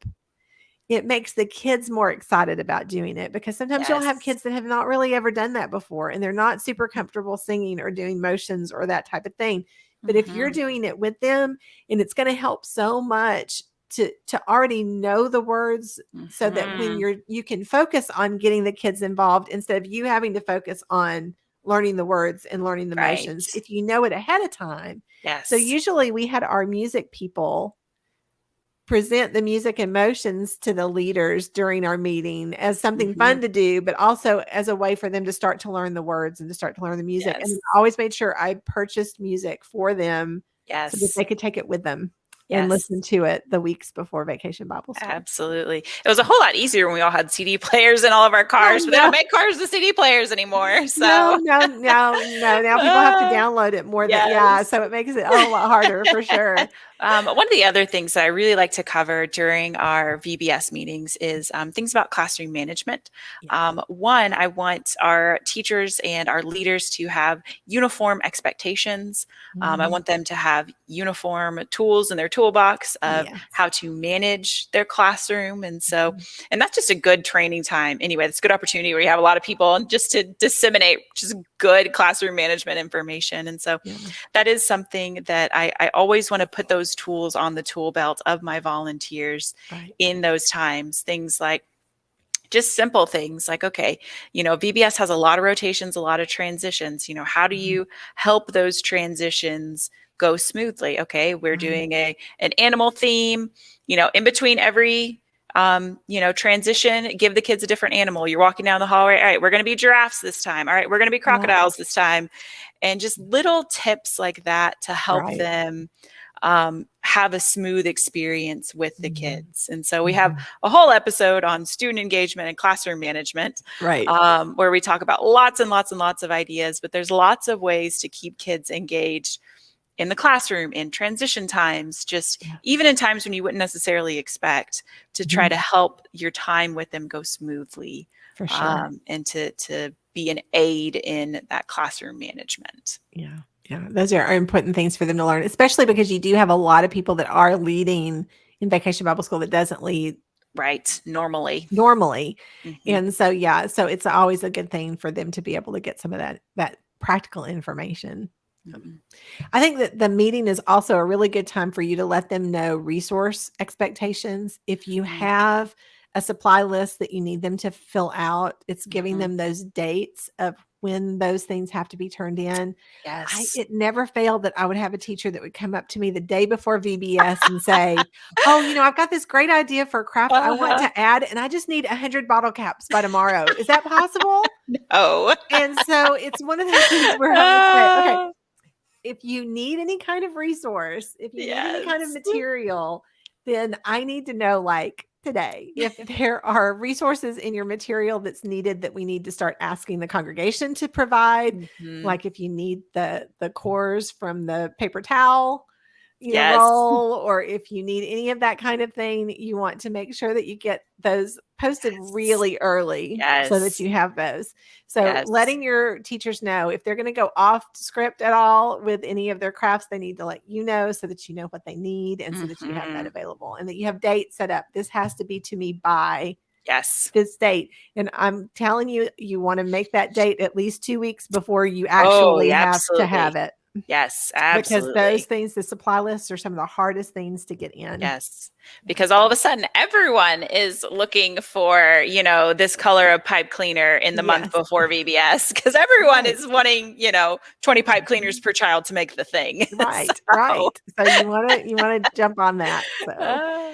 it makes the kids more excited about doing it, because sometimes you'll have kids that have not really ever done that before and they're not super comfortable singing or doing motions or that type of thing. But if you're doing it with them, and it's going to help so much to already know the words, so that when you can focus on getting the kids involved instead of you having to focus on learning the words and learning the motions, if you know it ahead of time. So usually we had our music people present the music and motions to the leaders during our meeting as something fun to do, but also as a way for them to start to learn the words and to start to learn the music. And I always made sure I purchased music for them so that they could take it with them. And listen to it the weeks before Vacation Bible School. Absolutely. It was a whole lot easier when we all had CD players in all of our cars, but they don't make cars with CD players anymore. So no. Now people have to download it more than, so it makes it a whole lot harder for sure. One of the other things that I really like to cover during our VBS meetings is things about classroom management. One, I want our teachers and our leaders to have uniform expectations. I want them to have uniform tools in their toolbox of Yes. how to manage their classroom. And so, Mhm. and that's just a good training time. Anyway, it's a good opportunity where you have a lot of people and just to disseminate just good classroom management information. And so Yeah. that is something that I always want to put those tools on the tool belt of my volunteers Right. in those times. Things like just simple things like, okay, VBS has a lot of rotations, a lot of transitions. How do Mhm. you help those transitions go smoothly? Okay, we're Right. doing an animal theme, in between every transition, give the kids a different animal. You're walking down the hallway. All right, we're going to be giraffes this time. All right, we're going to be crocodiles this time. And just little tips like that to help Right. them have a smooth experience with the Mhm. kids. And so we have Mhm. a whole episode on student engagement and classroom management, Right. where we talk about lots and lots and lots of ideas, but there's lots of ways to keep kids engaged in the classroom, in transition times, just Yeah. even in times when you wouldn't necessarily expect, to try Mhm. to help your time with them go smoothly, For sure. and to be an aid in that classroom management. Yeah. Yeah. Those are important things for them to learn, especially because you do have a lot of people that are leading in Vacation Bible School that doesn't lead Right. Normally. normally. Mhm. And so, yeah, so it's always a good thing for them to be able to get some of that practical information. Mhm. I think that the meeting is also a really good time for you to let them know resource expectations. If you Mhm. have a supply list that you need them to fill out, it's giving Mhm. them those dates of when those things have to be turned in. Yes. It never failed that I would have a teacher that would come up to me the day before VBS and say, "Oh, I've got this great idea for a craft I want Uh-huh. to add, and I just need 100 bottle caps by tomorrow. Is that possible?" No. And so it's one of those things where I would say, "Okay, Ah, if you need any kind of resource, if you need any kind of yes. material, then I need to know like today if there are resources in your material that's needed that we need to start asking the congregation to provide. Mhm. Like if you need the cores from the paper towel, Yes. roll, or if you need any of that kind of thing, you want to make sure that you get those posted Yes. really early so that Yes. you have those. So Yes. letting your teachers know if they're going to go off script at all with any of their crafts, they need to let you know so that you know what they need and so that you have that Mhm. available and that you have dates set up. This has to be to me by Yes. this date. And I'm telling you, you want to make that date at least 2 weeks before you Oh, actually yeah, have to have absolutely. it. Yes, Because those absolutely. things, the supply lists are some of the hardest things to get in. Yes. Because all of a sudden everyone is looking for, this color of pipe cleaner in the month Yes. before VBS because everyone Right. is wanting, 20 pipe cleaners Mhm. per child to make the thing. Right, So, right. So you wanna jump on that. So,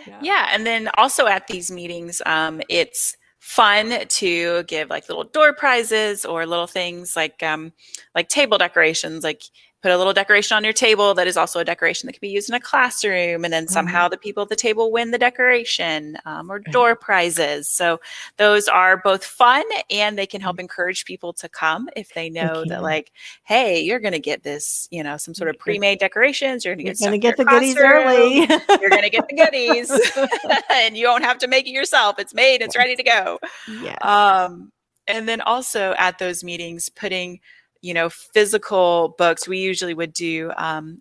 yeah. yeah. And then also at these meetings, it's fun to give like little door prizes or little things like table decorations, like put a little decoration on your table that is also a decoration that can be used in a classroom. And then Right, somehow the people at the table win the decoration, or right, door prizes. So those are both fun and they can help right. encourage people to come if they They know that, can. like, hey, you're going to get this, some sort of You're pre-made decorations. You're going to you're get stuff gonna for get your the goodies classroom. early. You're going to get the goodies and you won't have to make it yourself. It's made, it's ready Yes, to go. yes. Um, and then also at those meetings, putting, physical books. We usually would do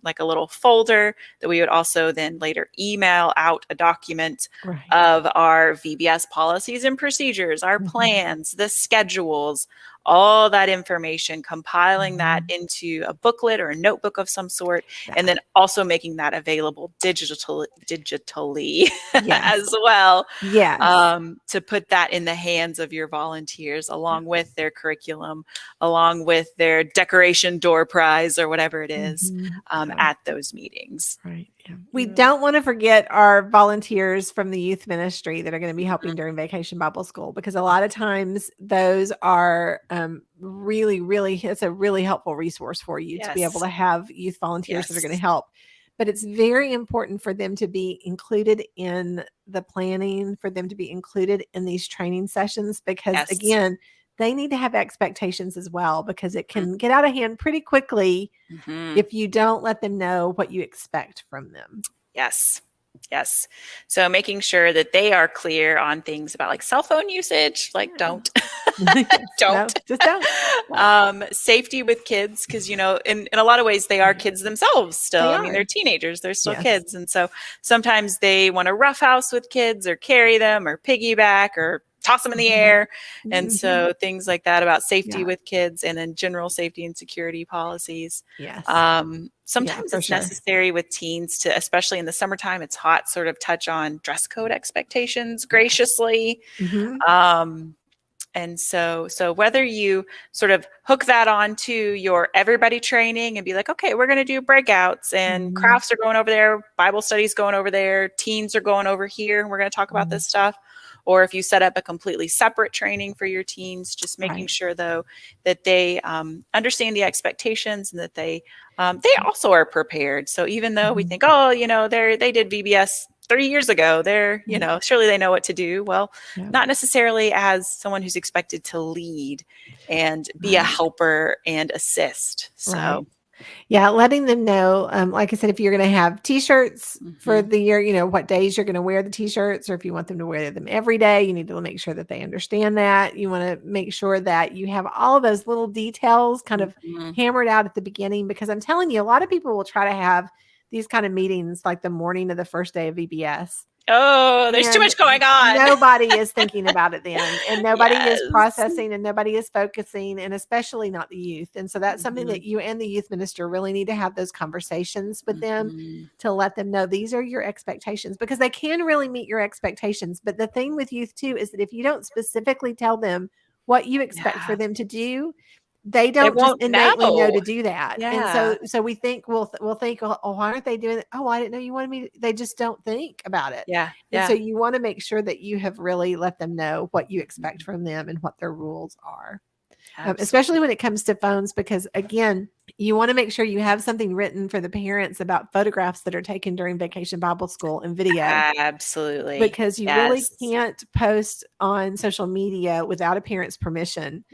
like a little folder that we would also then later email out a document Right. of our VBS policies and procedures, our Mhm, plans, the schedules, all that information, compiling that mhm. into a booklet or a notebook of some sort, and Yeah. then also making that available digitally Yes, as well, yes. to put that in the hands of your volunteers along with their curriculum, along with their decoration door prize or whatever it is, Mhm. Yeah. at those meetings. Right. Yeah. We don't want to forget our volunteers from the youth ministry that are going to be helping during Vacation Bible School because a lot of times those are really, really, it's a really helpful resource for you to be able Yes. to have youth volunteers that are going to Yes. help. But it's very important for them to be included in the planning, for them to be included in these training sessions because, Yes. again, they need to have expectations as well because it Mm-hmm. can get out of hand pretty quickly Mm-hmm. if you don't let them know what you expect from them. Yes. Yes. So making sure that they are clear on things about like cell phone usage, like Yeah. don't. Yes. Don't. No, just don't. Safety with kids, because, in a lot of ways, they are kids themselves still. They I mean, they're are. teenagers, they're still Yes. kids. And so sometimes they want to roughhouse with kids or carry them or piggyback or toss them in the air. And Mhm. so things like that about safety Yeah. with kids, and then general safety and security policies. Yes. Yeah, Sometimes for it's sure. necessary with teens to, especially in the summertime, it's hot, sort of touch on dress code expectations Yes. graciously. Mhm. And so whether you sort of hook that onto your everybody training and be like, okay, we're going to do breakouts and Mhm. crafts are going over there, Bible studies going over there, teens are going over here, and we're going to talk about Mhm. this stuff. Or if you set up a completely separate training for your teens, just making Right. sure though that they understand the expectations, and that they also are prepared. So even though we Mhm. think, oh, they did VBS 3 years ago, Right. surely they know what to do. Well, Yeah. not necessarily as someone who's expected to lead and be a Right. helper and assist. Right. So, Yeah, letting them know, like I said, if you're going to have t-shirts for mhm, the year, what days you're going to wear the t-shirts, or if you want them to wear them every day, you need to make sure that they understand that. You want to make sure that you have all of those little details kind of mhm. hammered out at the beginning, because I'm telling you, a lot of people will try to have these kind of meetings like the morning of the first day of VBS. Oh, there's too And much going on. nobody is thinking about it then, and nobody is Yes. processing, and nobody is focusing, and especially not the youth. And so that's something Mhm, that you and the youth minister really need to have those conversations with them, mhm. to let them know these are your expectations, because they can really meet your expectations. But the thing with youth too is that if you don't specifically tell them what you expect for Yeah. them to do, they They don't just won't innately know know. to do that. And Yeah. so we think we'll think, oh, why aren't they doing it? Oh, I didn't know you wanted me to. They just don't think about it. Yeah. And so Yeah. you want to make sure that you have really let them know what you expect Mhm. from them and what their rules are, especially Absolutely. when it comes to phones, because again, you want to make sure you have something written for the parents about photographs that are taken during Vacation Bible School and video, Absolutely. because you really Yes. can't post on social media without a parent's permission.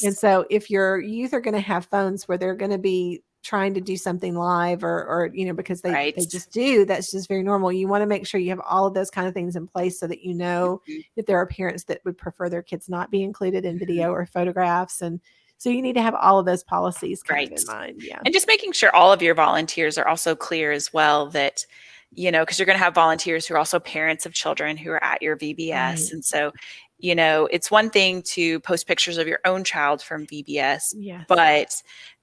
And Yes. so if your youth are going to have phones where they're going to be trying to do something live, or because they Right. just do, that's just very normal. You want to make sure you have all of those kind of things in place, so that Mhm, if there are parents that would prefer their kids not be included in mhm. video or photographs. And so you need to have all of those policies kind of Right. in mind. Yeah. And just making sure all of your volunteers are also clear as well that, because you're going to have volunteers who are also parents of children who are at your VBS. Right. And so, it's one thing to post pictures of your own child from VBS, Yes. but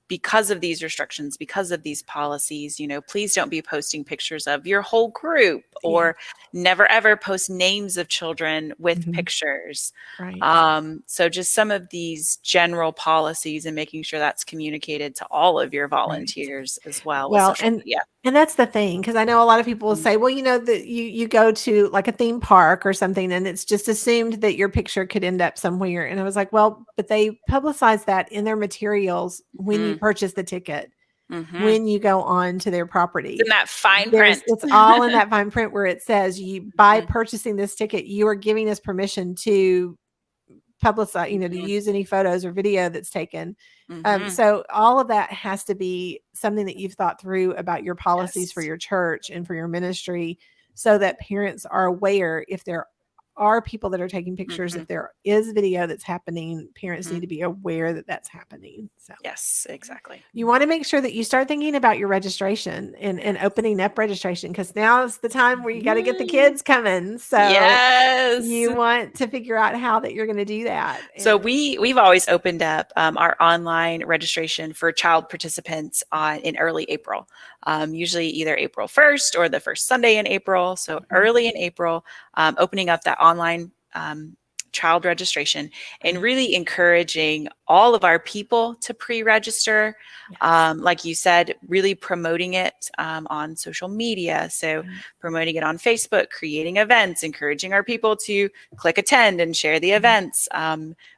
because of these restrictions, because of these policies, please don't be posting pictures of your whole group, Yes. or never ever post names of children with Mhm. pictures. Right. So just some of these general policies, and making sure that's communicated to all of your Right. volunteers as well with Well, social media. and that's the thing, because I know a lot of people will Mm, say, well, that you go to like a theme park or something, and it's just assumed that your picture could end up somewhere. And I was like, well, but they publicize that in their materials when you mhm, purchase the ticket, mhm. when you go on to their It's in property. that fine There's print. It's all in that fine print where it says, you, by Mhm, purchasing this ticket, you are giving us permission to publicize, to mhm, use any photos or video that's taken. mhm. So all of that has to be something that you've thought through about your policies for Yes. your church and for your ministry, so that parents are aware if there are people that are taking pictures, Mhm, if there is video that's happening, parents need mhm. to be aware that that's happening. So Yes, exactly. you want to make sure that you start thinking about your registration and Yes. opening up registration, because now is the time where you got to get the Mhm. kids coming. So Yes. you want to figure out how that you're going to do that. So And we've always opened up our online registration for child participants in early April, usually either April 1st or the first Sunday in April. So Mhm. early in April, opening up that online child registration, and Right. really encouraging all of our people to pre-register. Yes. Like you said, really promoting it on social media. So Right. promoting it on Facebook, creating events, encouraging our people to click attend and share the Mhm. events,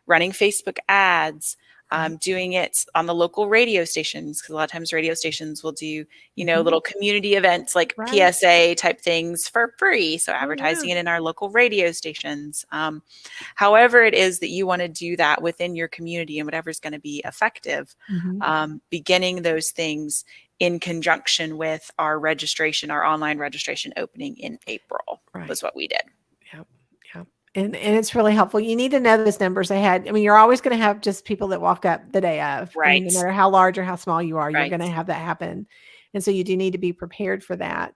running Facebook ads, Right. doing it on the local radio stations, because a lot of times radio stations will do, Mhm. little community events like Right. PSA type things for free. So Oh, yeah. advertising it in our local radio stations. However, it is that you want to do that within your community and whatever's going to be effective, Mhm. beginning those things in conjunction with our registration, our online registration opening in April Right. was what we did. Yep. Yep. And it's really helpful. You need to know those numbers ahead. I mean, you're always going to have just people that walk up the day of. I mean, Right. no matter how large or how small you are, you're Right. going to have that happen. And so you do need to be prepared for that.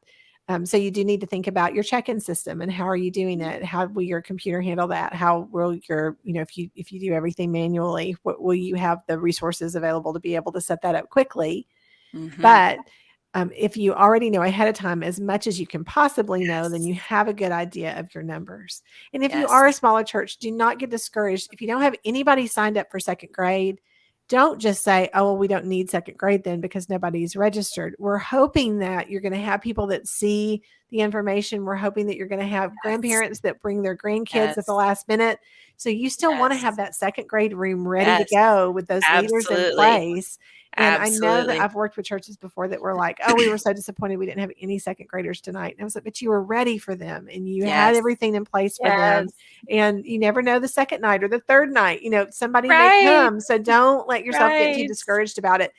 So you do need to think about your check-in system and how are you doing it? How will your computer handle that? How will your, if you do everything manually, what will you have the resources available to be able to set that up quickly? But if you already know ahead of time as much as you can possibly know, then you have a good idea of your numbers. And if you are a smaller church, do not get discouraged. If you don't have anybody signed up for second grade, don't just say, oh, well, we don't need second grade then because nobody's registered. We're hoping that you're going to have people that see the information. We're hoping that you're going to have grandparents that bring their grandkids at the last minute. So you still want to have that second grade room ready to go with those leaders in place. And I know that I've worked with churches before that were like, oh, we were so disappointed we didn't have any second graders tonight. And I was like, but you were ready for them and you had everything in place for them. And you never know the second night or the third night, somebody may come. So don't let yourself get too discouraged about it.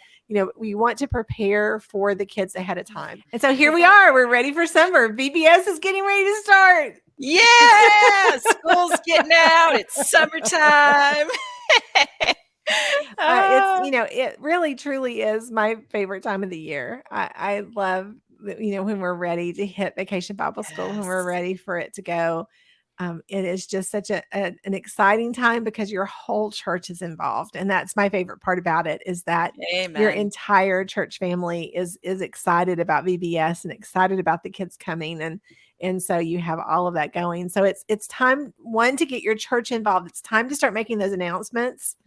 We want to prepare for the kids ahead of time. And so here we are. We're ready for summer. VBS is getting ready to start. Yeah. School's getting out. It's summertime. It really truly is my favorite time of the year. I love when we're ready to hit Vacation Bible School, when we're ready for it to go. It is just such an exciting time because your whole church is involved. And that's my favorite part about it is that your entire church family is excited about VBS and excited about the kids coming. And so you have all of that going. So it's time, one, to get your church involved. It's time to start making those announcements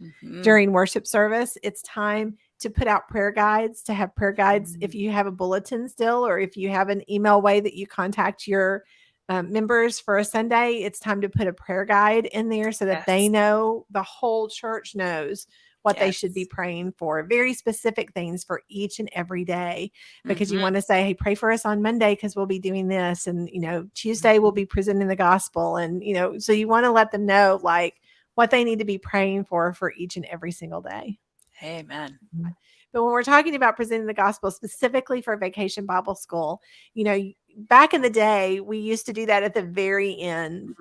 during worship service. It's time to put out prayer guides, to have prayer guides. If you have a bulletin still, or if you have an email way that you contact your members for a Sunday, it's time to put a prayer guide in there so that they know, the whole church knows what they should be praying for. Very specific things for each and every day, because you want to say, hey, pray for us on Monday because we'll be doing this. And, Tuesday we'll be presenting the gospel. And, so you want to let them know like what they need to be praying for each and every single day. Amen. But when we're talking about presenting the gospel specifically for Vacation Bible School, back in the day, we used to do that at the very end.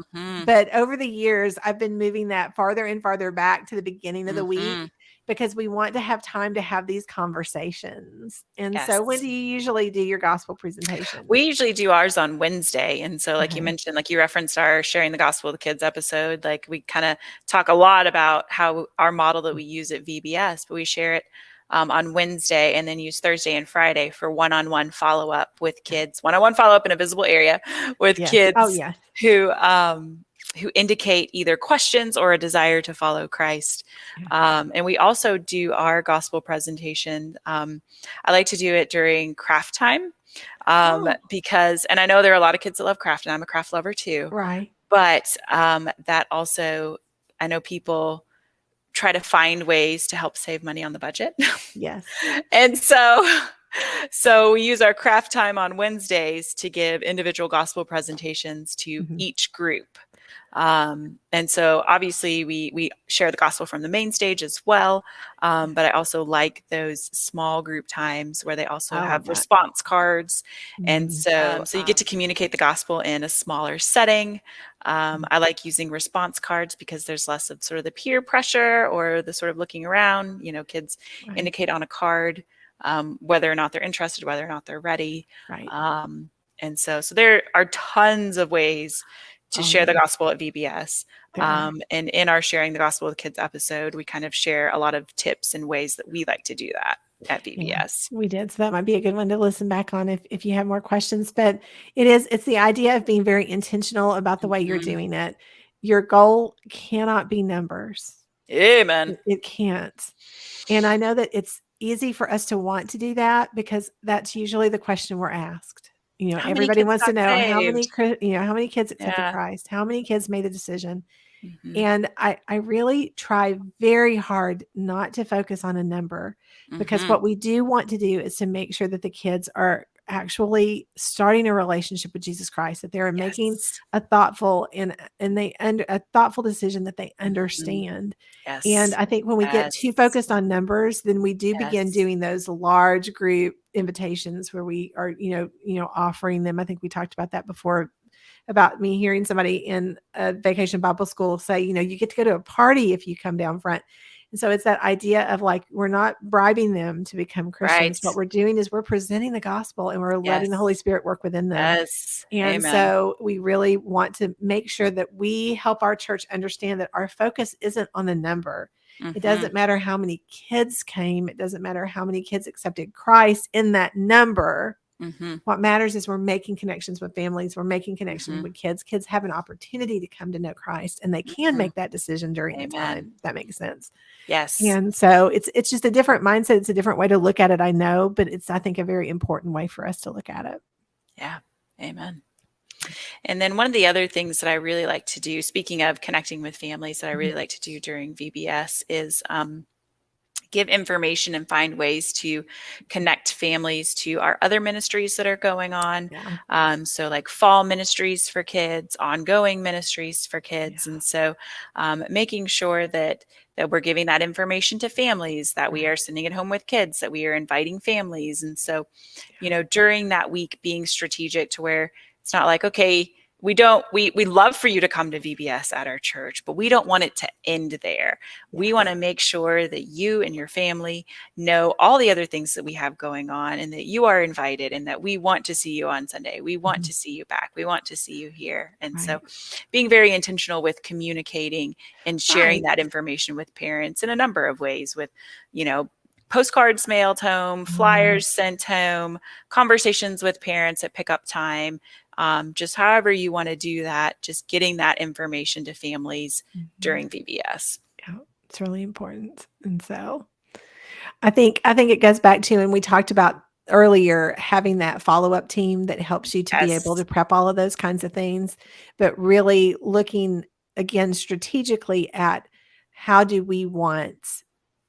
But over the years, I've been moving that farther and farther back to the beginning of the week because we want to have time to have these conversations. And so when do you usually do your gospel presentation? We usually do ours on Wednesday. And so like you mentioned, like you referenced our Sharing the Gospel with Kids episode, like we kind of talk a lot about how our model that we use at VBS, but we share it on Wednesday and then use Thursday and Friday for one-on-one follow-up with kids, one-on-one follow-up in a visible area with kids who indicate either questions or a desire to follow Christ. And we also do our gospel presentation. I like to do it during craft time because, and I know there are a lot of kids that love craft and I'm a craft lover too. Right. But that also, I know people try to find ways to help save money on the budget. Yes. And so we use our craft time on Wednesdays to give individual gospel presentations to each group. And so obviously we share the gospel from the main stage as well. But I also like those small group times where they also have response cards. And so you get to communicate the gospel in a smaller setting. I like using response cards because there's less of sort of the peer pressure or the sort of looking around, kids indicate on a card, whether or not they're interested, whether or not they're ready. Right. And so there are tons of ways to share the gospel at VBS. And in our Sharing the Gospel with Kids episode, we kind of share a lot of tips and ways that we like to do that at VBS. Yeah, we did. So that might be a good one to listen back on if you have more questions. But it's the idea of being very intentional about the way you're doing it. Your goal cannot be numbers. Amen. It can't. And I know that it's easy for us to want to do that because that's usually the question we're asked. Everybody wants to know how many kids accepted Christ, how many kids made the decision. And I really try very hard not to focus on a number because what we do want to do is to make sure that the kids are actually starting a relationship with Jesus Christ, that they're making a thoughtful a thoughtful decision that they understand. And I think when we get too focused on numbers, then we do begin doing those large group invitations where we are, offering them. I think we talked about that before about me hearing somebody in a vacation Bible school say, you get to go to a party if you come down front. And so it's that idea of like, we're not bribing them to become Christians. Right. What we're doing is we're presenting the gospel and we're letting the Holy Yes. Spirit work within them. Yes. And Amen. so we really want to make sure that we help our church understand that our focus isn't on the number. It doesn't matter how many kids came. It doesn't matter how many kids accepted Christ in that number. What matters is we're making connections with families. We're making connections with kids. Kids have an opportunity to come to know Christ, and they can make that decision during the time. If that makes sense. Yes. And so it's just a different mindset. It's a different way to look at it, I know, but it's, I think, a very important way for us to look at it. Yeah. Amen. And then one of the other things that I really like to do, speaking of connecting with families, that I really like to do during VBS is give information and find ways to connect families to our other ministries that are going on. Yeah. So like fall ministries for kids, ongoing ministries for kids. Yeah. And so making sure that we're giving that information to families, that we are sending it home with kids, that we are inviting families. And so, during that week, being strategic to where it's not like, okay, we love for you to come to VBS at our church, but we don't want it to end there. We want to make sure that you and your family know all the other things that we have going on, and that you are invited, and that we want to see you on Sunday. We want to see you back. We want to see you here. And so being very intentional with communicating and sharing that information with parents in a number of ways, with, postcards mailed home, flyers sent home, conversations with parents at pickup time. Just however you want to do that, just getting that information to families during VBS. Yeah, it's really important. And so I think it goes back to, and we talked about earlier, having that follow-up team that helps you to be able to prep all of those kinds of things, but really looking again strategically at how do we want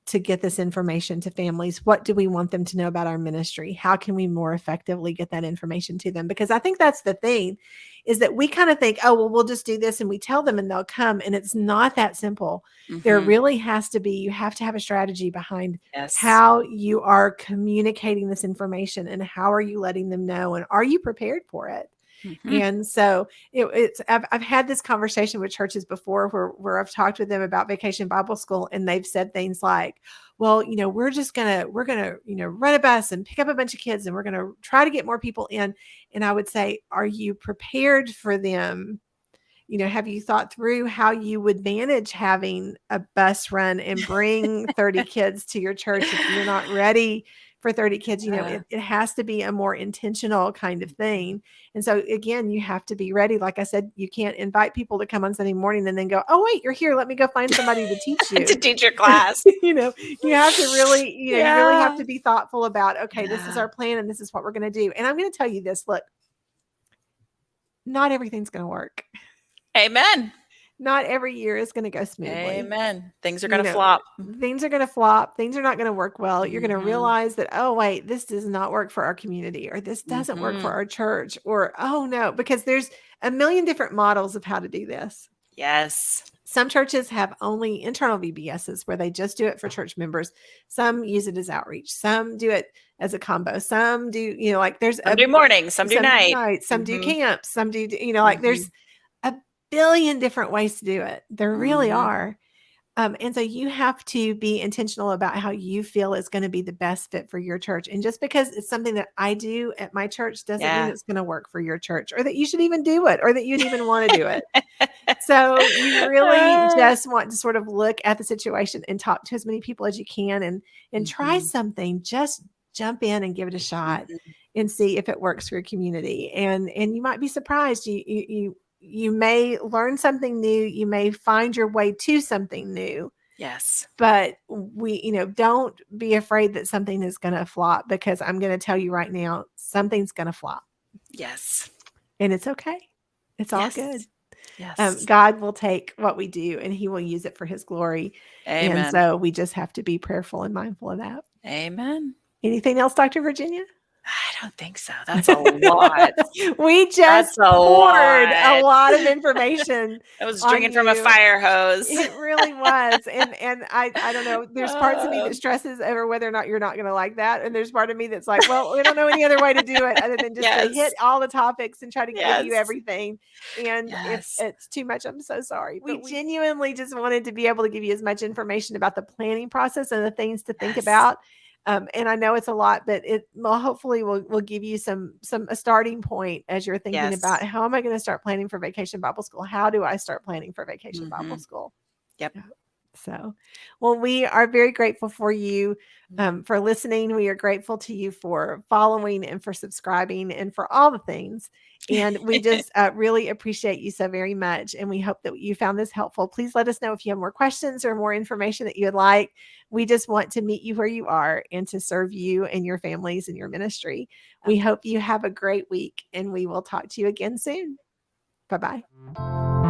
to get this information to families? What do we want them to know about our ministry? How can we more effectively get that information to them? Because I think that's the thing, is that we kind of think, oh, well, we'll just do this and we tell them and they'll come. And it's not that simple. There really has to be, you have to have a strategy behind how you are communicating this information and how are you letting them know, and are you prepared for it? And so I've had this conversation with churches before where I've talked with them about Vacation Bible School, and they've said things like, well, we're going to, run a bus and pick up a bunch of kids, and we're going to try to get more people in. And I would say, are you prepared for them? Have you thought through how you would manage having a bus run and bring 30 kids to your church if you're not ready for 30 kids? It has to be a more intentional kind of thing. And so again, you have to be ready. Like I said, you can't invite people to come on Sunday morning and then go, oh, wait, you're here. Let me go find somebody to teach you. To teach your class. You have to really, you really have to be thoughtful about, okay, this is our plan and this is what we're going to do. And I'm going to tell you this, look, not everything's going to work. Amen. Not every year is going to go smoothly. Amen. Things are going to flop. Things are going to flop. Things are not going to work well. You're going to realize that, oh, wait, this does not work for our community, or this doesn't work for our church, or, oh, no, because there's a million different models of how to do this. Yes. Some churches have only internal VBSs where they just do it for church members. Some use it as outreach. Some do it as a combo. Some do, there's some do morning, some do night. Some do camps. Some do, there's a billion different ways to do it. There really are. And so you have to be intentional about how you feel is going to be the best fit for your church. And just because it's something that I do at my church doesn't mean it's going to work for your church, or that you should even do it, or that you'd even want to do it. So you really just want to sort of look at the situation and talk to as many people as you can, and try something. Just jump in and give it a shot and see if it works for your community. And you might be surprised. You may learn something new. You may find your way to something new. Yes. But don't be afraid that something is going to flop, because I'm going to tell you right now, something's going to flop. Yes. And it's okay. It's all good. Yes. God will take what we do and he will use it for his glory. Amen. And so we just have to be prayerful and mindful of that. Amen. Anything else, Dr. Virginia? I don't think so. That's a lot. We just poured a lot of information. I was drinking from a fire hose. It really was. And I don't know. There's parts of me that stresses over whether or not you're not going to like that. And there's part of me that's like, well, we don't know any other way to do it other than just to hit all the topics and try to give you everything. And if it's too much, I'm so sorry. But we genuinely just wanted to be able to give you as much information about the planning process and the things to think about. And I know it's a lot, but it hopefully will give you a starting point as you're thinking about, how am I going to start planning for Vacation Bible School? How do I start planning for Vacation Bible School? Yep. So, well, we are very grateful for you for listening. We are grateful to you for following and for subscribing and for all the things. And we just really appreciate you so very much. And we hope that you found this helpful. Please let us know if you have more questions or more information that you would like. We just want to meet you where you are and to serve you and your families and your ministry. We hope you have a great week, and we will talk to you again soon. Bye-bye.